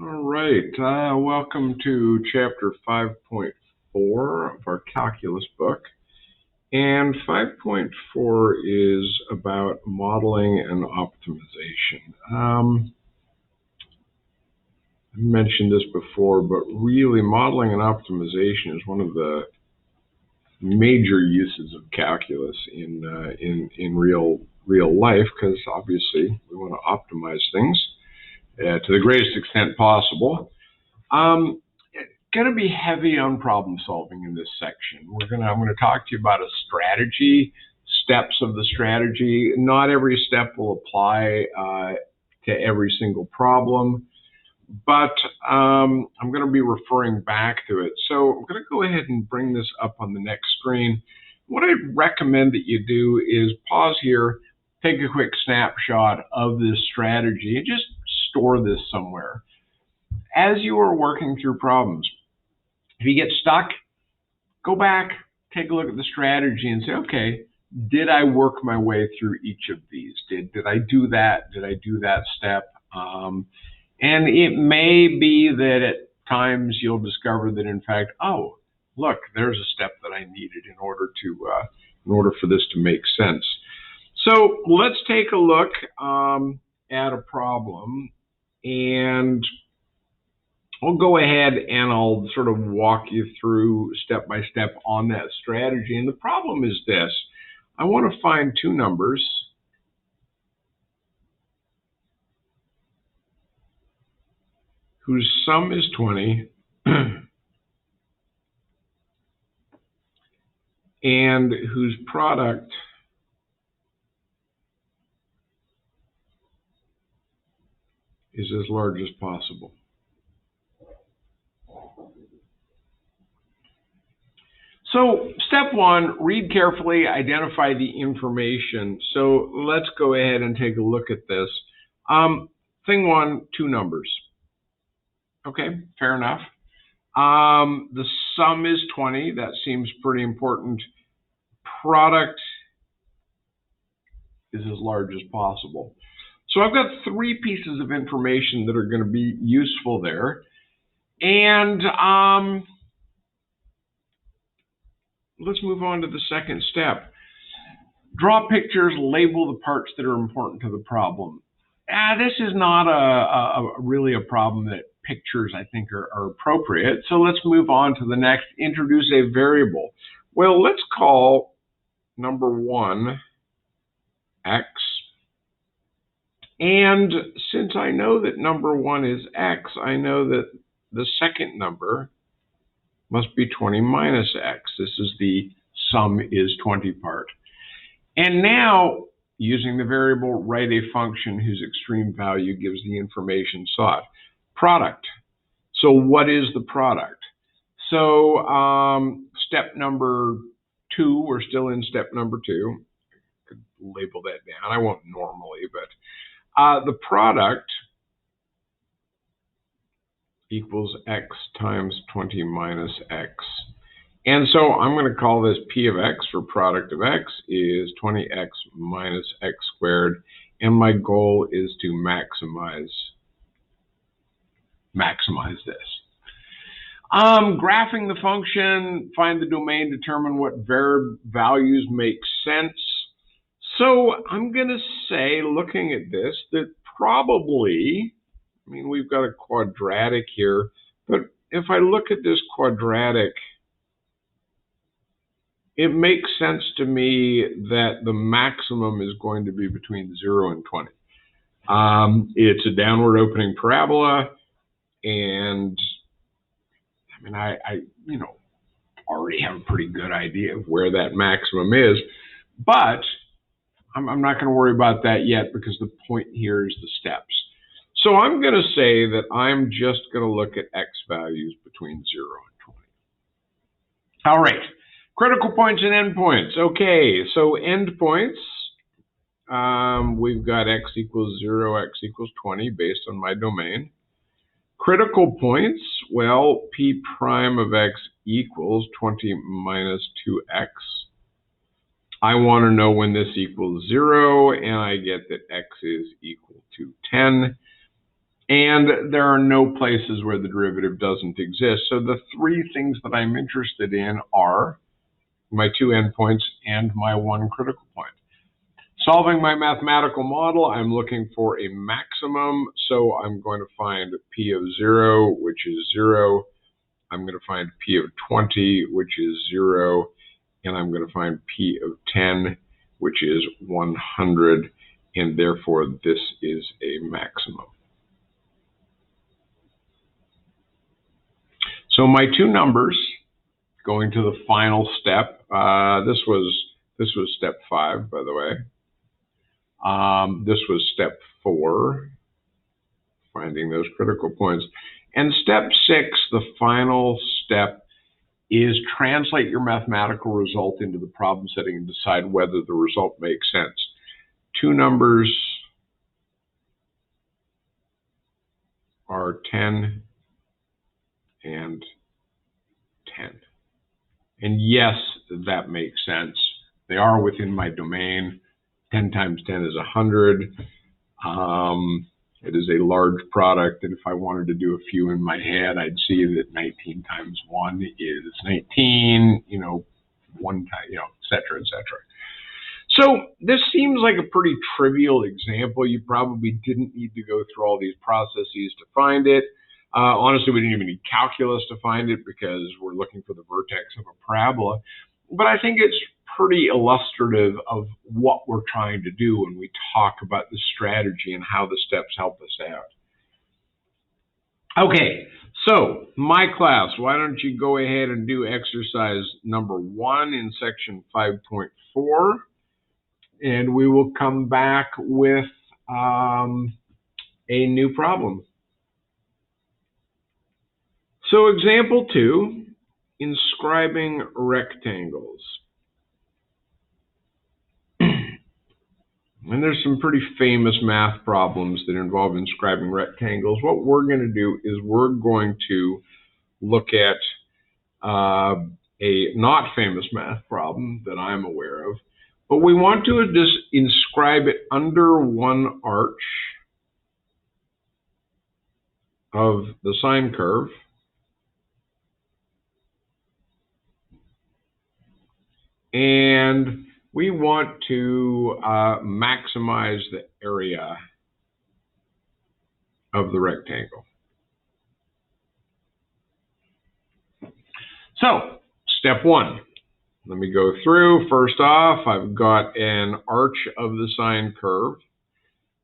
All right, welcome to chapter 5.4 of our calculus book. And 5.4 is about modeling and optimization. I mentioned this before, but really modeling and optimization is one of the major uses of calculus in real life, because obviously we want to optimize things to the greatest extent possible. Going to be heavy on problem solving in this section. I'm going to talk to you about a strategy, steps of the strategy. Not every step will apply to every single problem, but I'm going to be referring back to it. So I'm going to go ahead and bring this up on the next screen. What I'd recommend that you do is pause here, take a quick snapshot of this strategy, and just store this somewhere. As you are working through problems, if you get stuck, go back, take a look at the strategy and say, okay, did I work my way through each of these? Did I do that? Did I do that step? And it may be that at times you'll discover that, in fact, oh, look, there's a step that I needed in order for this to make sense. So let's take a look at a problem, and I'll go ahead and I'll sort of walk you through step by step on that strategy. And the problem is this: I want to find two numbers whose sum is 20 and whose product is as large as possible. So step one, read carefully, identify the information. So let's go ahead and take a look at this. Thing one, two numbers. Okay, fair enough. The sum is 20. That seems pretty important. Product is as large as possible. So I've got three pieces of information that are going to be useful there. And let's move on to the second step. Draw pictures, label the parts that are important to the problem. This is not really a problem that pictures, I think, are appropriate. So let's move on to the next. Introduce a variable. Well, let's call number one x. And since I know that number one is x, I know that the second number must be 20 minus x. This is the sum is 20 part. And now, using the variable, write a function whose extreme value gives the information sought. Product. So what is the product? So step number two, we're still in step number two. I could label that down. I won't normally, but the product equals x times 20 minus x. And so I'm going to call this P of x, for product of x is 20x minus x squared. And my goal is to maximize this. Graphing the function, find the domain, determine what values make sense. So I'm going to say, looking at this, that probably, I mean, we've got a quadratic here, but if I look at this quadratic, it makes sense to me that the maximum is going to be between 0 and 20. It's a downward opening parabola, and I mean, I already have a pretty good idea of where that maximum is, but I'm not going to worry about that yet, because the point here is the steps. So I'm going to say that I'm just going to look at x values between 0 and 20. All right, critical points and endpoints. Okay, so endpoints, we've got x equals 0, x equals 20 based on my domain. Critical points, well, p prime of x equals 20 minus 2x. I want to know when this equals 0, and I get that x is equal to 10. And there are no places where the derivative doesn't exist. So the three things that I'm interested in are my two endpoints and my one critical point. Solving my mathematical model, I'm looking for a maximum. So I'm going to find P of 0, which is 0. I'm going to find P of 20, which is 0. And I'm going to find P of 10, which is 100. And therefore, this is a maximum. So my two numbers, going to the final step. This was step 5, by the way. This was step 4, finding those critical points. And step 6, the final step, is translate your mathematical result into the problem setting and decide whether the result makes sense. Two numbers are 10 and 10. And yes, that makes sense. They are within my domain. 10 times 10 is 100. It is a large product, and if I wanted to do a few in my head, I'd see that 19 times 1 is 19, one time, et cetera, et cetera. So this seems like a pretty trivial example. You probably didn't need to go through all these processes to find it. Honestly, we didn't even need calculus to find it because we're looking for the vertex of a parabola. But I think it's pretty illustrative of what we're trying to do when we talk about the strategy and how the steps help us out. Okay, so my class, why don't you go ahead and do exercise number 1 in section 5.4, and we will come back with a new problem. So example 2, inscribing rectangles. And there's some pretty famous math problems that involve inscribing rectangles. What we're going to do is we're going to look at a not famous math problem that I'm aware of, but we want to just inscribe it under one arch of the sine curve. And we want to maximize the area of the rectangle. So, step 1. Let me go through. First off, I've got an arch of the sine curve,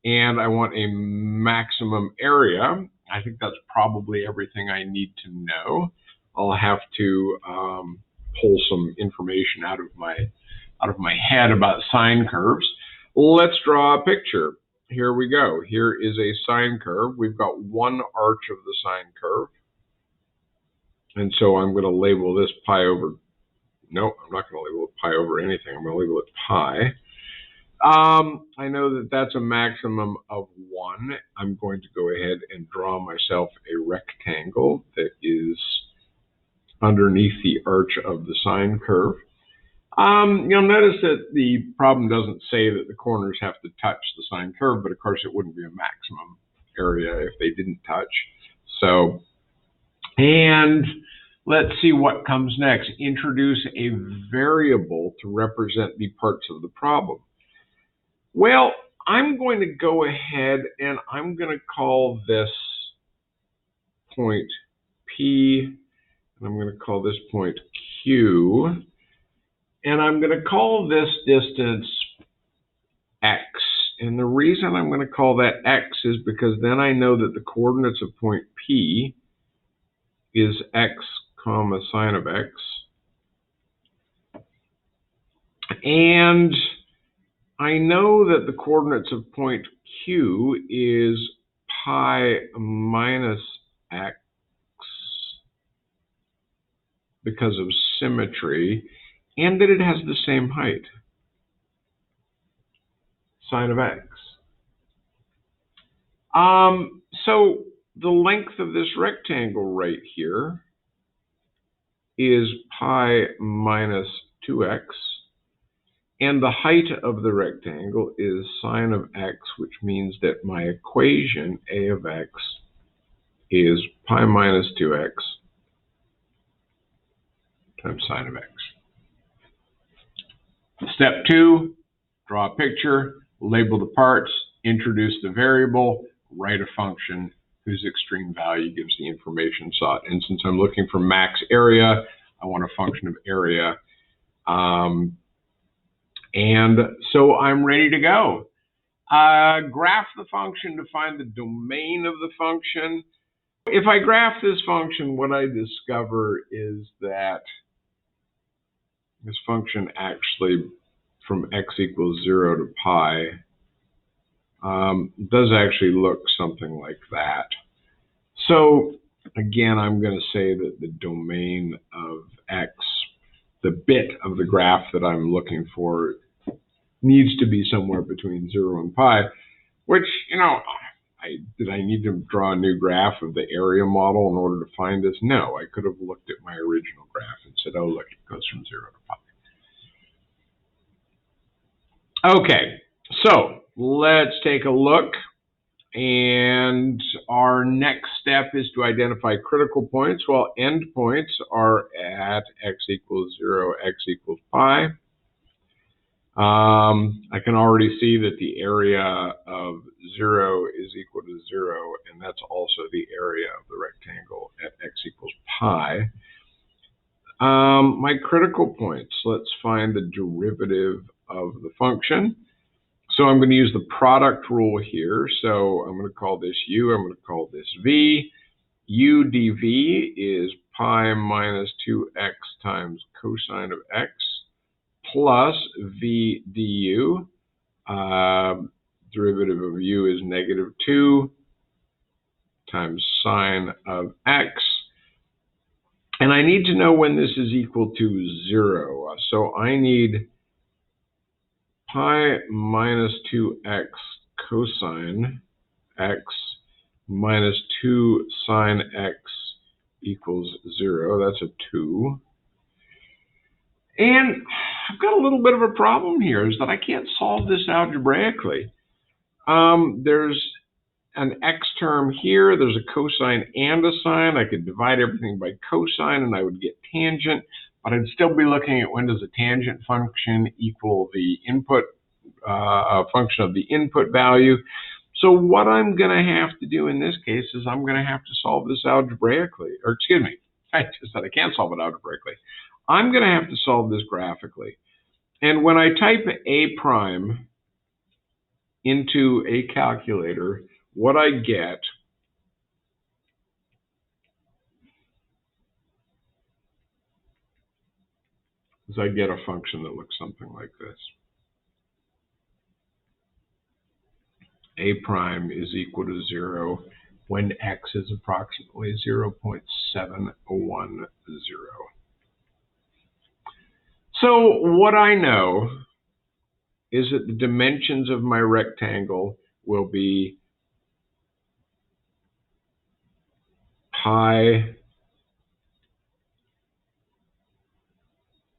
and I want a maximum area. I think that's probably everything I need to know. I'll have to pull some information out of my head about sine curves. Let's draw a picture. Here we go. Here is a sine curve. We've got one arch of the sine curve. And so I'm going to label this pi over. No, I'm not going to label it pi over anything. I'm going to label it pi. I know that that's a maximum of 1. I'm going to go ahead and draw myself a rectangle that is underneath the arch of the sine curve. You'll notice that the problem doesn't say that the corners have to touch the sine curve, but of course it wouldn't be a maximum area if they didn't touch. So, and let's see what comes next. Introduce a variable to represent the parts of the problem. Well, I'm going to go ahead and I'm going to call this point P, and I'm going to call this point Q. And I'm going to call this distance x. And the reason I'm going to call that x is because then I know that the coordinates of point P is x comma sine of x. And I know that the coordinates of point Q is pi minus x because of symmetry, and that it has the same height, sine of x. So the length of this rectangle right here is pi minus 2x, And the height of the rectangle is sine of x, which means that my equation, a of x, is pi minus 2x times sine of x. Step 2, draw a picture, label the parts, introduce the variable, write a function whose extreme value gives the information sought. And since I'm looking for max area, I want a function of area. And so I'm ready to go. Graph the function to find the domain of the function. If I graph this function, what I discover is that this function actually, from x equals 0 to pi, does actually look something like that. So again, I'm going to say that the domain of x, the bit of the graph that I'm looking for, needs to be somewhere between 0 and pi, which, you know, did I need to draw a new graph of the area model in order to find this? No, I could have looked at my original graph and said, oh, look, it goes from 0 to pi. Okay, so let's take a look. And our next step is to identify critical points. Well, endpoints are at x equals 0, x equals pi. I can already see that the area of 0 is equal to 0, and that's also the area of the rectangle at x equals pi. My critical points, let's find the derivative of the function. So I'm going to use the product rule here. So I'm going to call this u, I'm going to call this v. U dv is pi minus 2x times cosine of x plus v du. Derivative of u is negative 2 times sine of x. And I need to know when this is equal to 0. So I need pi minus 2x cosine x minus 2 sine x equals 0. That's a 2. And I've got a little bit of a problem here, is that I can't solve this algebraically. There's an x term here, there's a cosine and a sine. I could divide everything by cosine and I would get tangent, but I'd still be looking at when does a tangent function equal the input function of the input value. So what I'm going to have to do in this case is I'm going to have to solve this algebraically, or excuse me, I just said I can't solve it algebraically. I'm going to have to solve this graphically. And when I type a prime into a calculator, what I get is I get a function that looks something like this. A prime is equal to 0 when x is approximately 0.710. So what I know is that the dimensions of my rectangle will be pi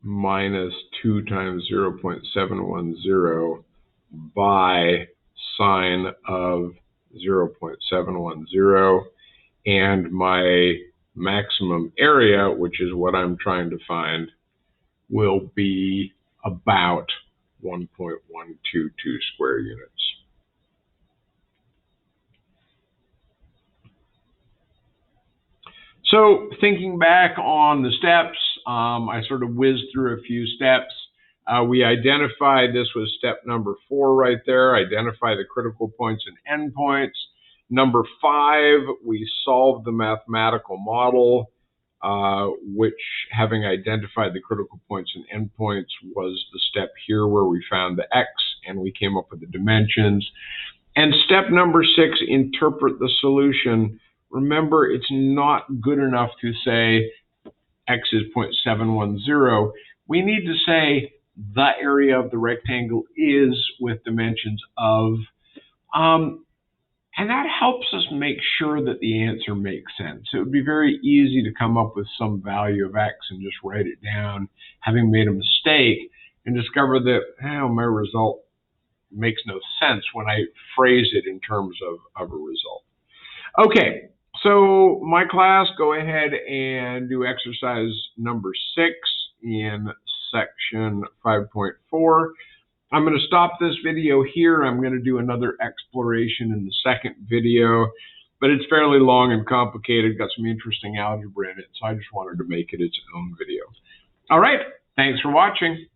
minus 2 times 0.710 by sine of 0.710, and my maximum area, which is what I'm trying to find, will be about 1.122 square units. So thinking back on the steps, I sort of whizzed through a few steps. We identified, this was step number 4 right there, identify the critical points and endpoints. Number 5, we solved the mathematical model, which, having identified the critical points and endpoints, was the step here where we found the x and we came up with the dimensions. And step number 6, interpret the solution. Remember, it's not good enough to say x is 0.710. We need to say the area of the rectangle is with dimensions of, and that helps us make sure that the answer makes sense. It would be very easy to come up with some value of x and just write it down, having made a mistake, and discover that my result makes no sense when I phrase it in terms of a result. Okay, so my class, go ahead and do exercise number 6 in section 5.4. I'm going to stop this video here. I'm going to do another exploration in the second video, but it's fairly long and complicated, got some interesting algebra in it, so I just wanted to make it its own video. All right, thanks for watching.